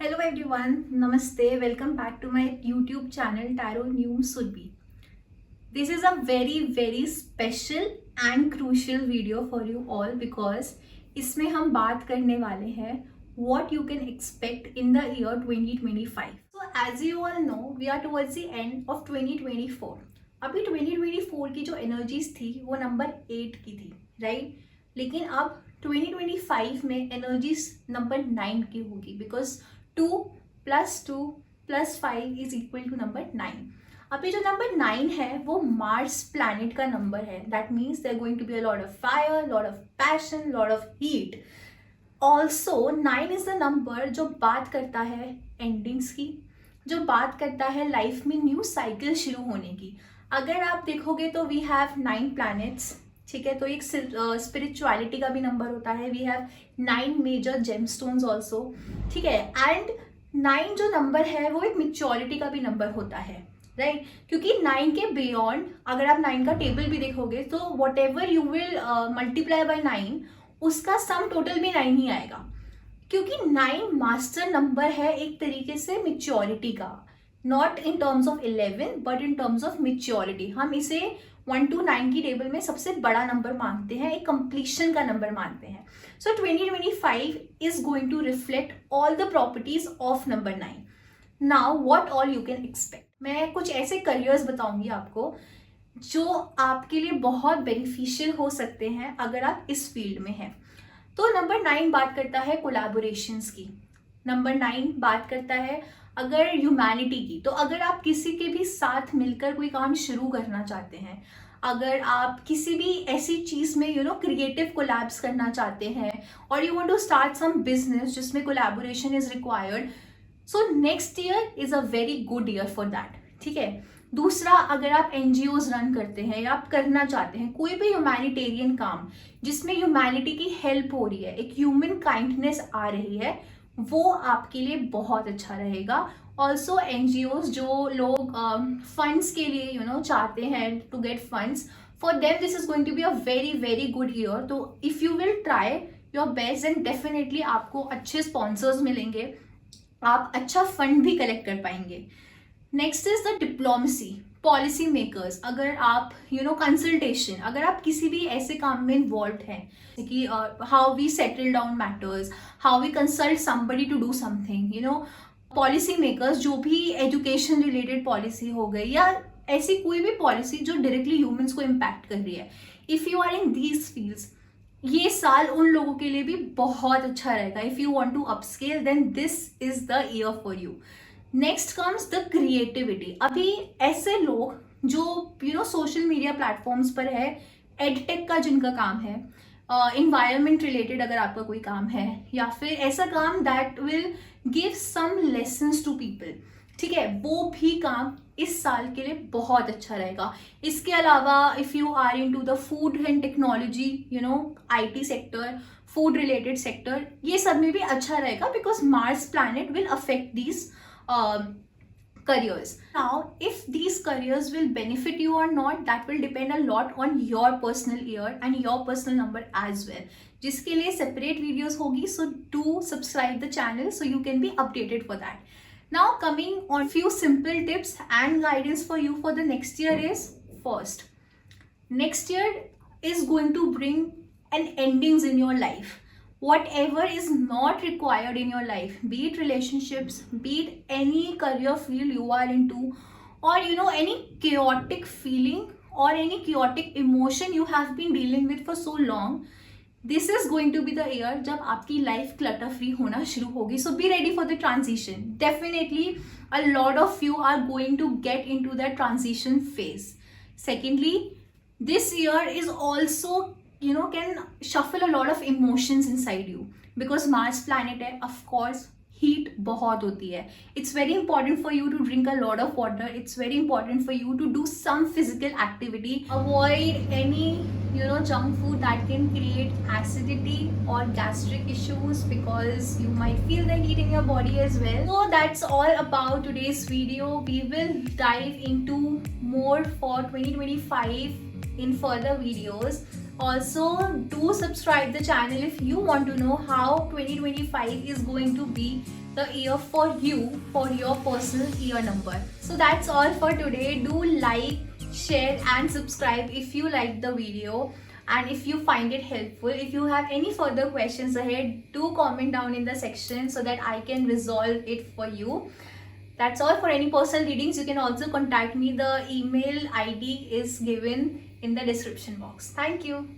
Hello everyone, Namaste. Welcome back to my YouTube channel Tarot New Surbi. This is a very special and crucial video for you all because इसमें हम बात करने वाले हैं what you can expect in the year 2025. So as you all know, we are towards the end of 2024. अभी 2024 की जो energies थी वो नंबर 8 की थी, right? लेकिन अब 2025 में energies नंबर 9 की होगी because 2 + 2 + 5 is equal to number 9. अभी जो नंबर 9 है वो मार्स प्लैनेट का नंबर है. That means there going to be a lot of fire, lot of passion, lot of heat. Also 9 is the number जो बात करता है एंडिंग्स की, जो बात करता है लाइफ में न्यू साइकिल शुरू होने की. अगर आप देखोगे तो वी हैव 9 प्लैनेट्स, ठीक है. तो एक स्पिरिचुअलिटी का भी नंबर होता है. We have 9 major gemstones also, ठीक है. एंड 9 जो नंबर है वो एक मेच्योरिटी का भी नंबर होता है, राइट. क्योंकि 9 के बियॉन्ड अगर आप 9 का टेबल भी देखोगे तो what ever you will multiply by 9 उसका सम टोटल भी 9 ही आएगा. क्योंकि 9 मास्टर नंबर है एक तरीके से मेच्योरिटी का, not in terms of 11 but in terms of maturity. हम इसे 1 to 9 की टेबल में सबसे बड़ा नंबर मानते हैं, एक कंप्लीशन का नंबर मानते हैं. So 2025 is going to reflect all the properties of number 9. Now what all you can expect. मैं कुछ ऐसे करियर्स बताऊंगी आपको जो आपके लिए बहुत बेनिफिशियल हो सकते हैं अगर आप इस फील्ड में हैं. तो नंबर 9 बात करता है कोलैबोरेशंस की. नंबर 9 बात करता है अगर ह्यूमैनिटी की. तो अगर आप किसी के भी साथ मिलकर कोई काम शुरू करना चाहते हैं, अगर आप किसी भी ऐसी चीज़ में क्रिएटिव कोलैब्स करना चाहते हैं और you want to start some business जिसमें collaboration is required, so next year is a very good year for that, ठीक है. दूसरा, अगर आप NGOs रन करते हैं या आप करना चाहते हैं कोई भी ह्यूमैनिटेरियन काम जिसमें ह्यूमैनिटी की हेल्प हो रही है, एक ह्यूमन काइंडनेस आ रही है, वो आपके लिए बहुत अच्छा रहेगा. ऑल्सो NGOs जो लोग फंड्स के लिए चाहते हैं to get funds, for them this is going to be a very good year. तो if you will try your best then definitely आपको अच्छे स्पॉन्सर्स मिलेंगे, आप अच्छा फंड भी कलेक्ट कर पाएंगे. Next is the diplomacy, policy makers. अगर आप कंसल्टेशन, अगर आप किसी भी ऐसे काम में इन्वॉल्व हैं कि how we settle down matters, how we consult somebody to do something, policy makers जो भी एजुकेशन रिलेटेड पॉलिसी हो गई या ऐसी कोई भी पॉलिसी जो डायरेक्टली ह्यूमंस को इम्पैक्ट कर रही है, if you are in these fields, ये साल उन लोगों के लिए भी बहुत अच्छा रहेगा. If you want to upscale then this is the year for you. Next comes the creativity. अभी ऐसे लोग जो सोशल मीडिया प्लेटफॉर्म्स पर है, एडटेक का जिनका काम है, इन्वायरमेंट रिलेटेड अगर आपका कोई काम है, या फिर ऐसा काम that will give some lessons to people, ठीक है, वो भी काम इस साल के लिए बहुत अच्छा रहेगा. इसके अलावा if you are into the food and technology, IT sector, food related sector, ये सब में भी अच्छा रहेगा because Mars planet will affect these careers. Now, if these careers will benefit you or not, that will depend a lot on your personal year and your personal number as well. जिसके लिए separate videos होगी, so do subscribe the channel so you can be updated for that. Now, coming on few simple tips and guidance for you for the next year is, first, next year is going to bring an endings in your life. Whatever is not required in your life, be it relationships, be it any career field you are into, or any chaotic feeling or any chaotic emotion you have been dealing with for so long, this is going to be the year जब आपकी life clutter free होना शुरू होगी. So be ready for the transition. Definitely a lot of you are going to get into that transition phase. Secondly, this year is also can shuffle a lot of emotions inside you because Mars planet है, of course heat बहुत होती है. It's very important for you to drink a lot of water. It's very important for you to do some physical activity. Avoid any junk food that can create acidity or gastric issues because you might feel the heat in your body as well. So that's all about today's video. We will dive into more for 2025 in further videos. Also, do subscribe the channel if you want to know how 2025 is going to be the ear for you, for your personal ear number. So that's all for today. Do like, share and subscribe if you like the video and if you find it helpful. If you have any further questions ahead, do comment down in the section so that I can resolve it for you. That's all. For any personal readings, you can also contact me. The email ID is given in the description box. Thank you.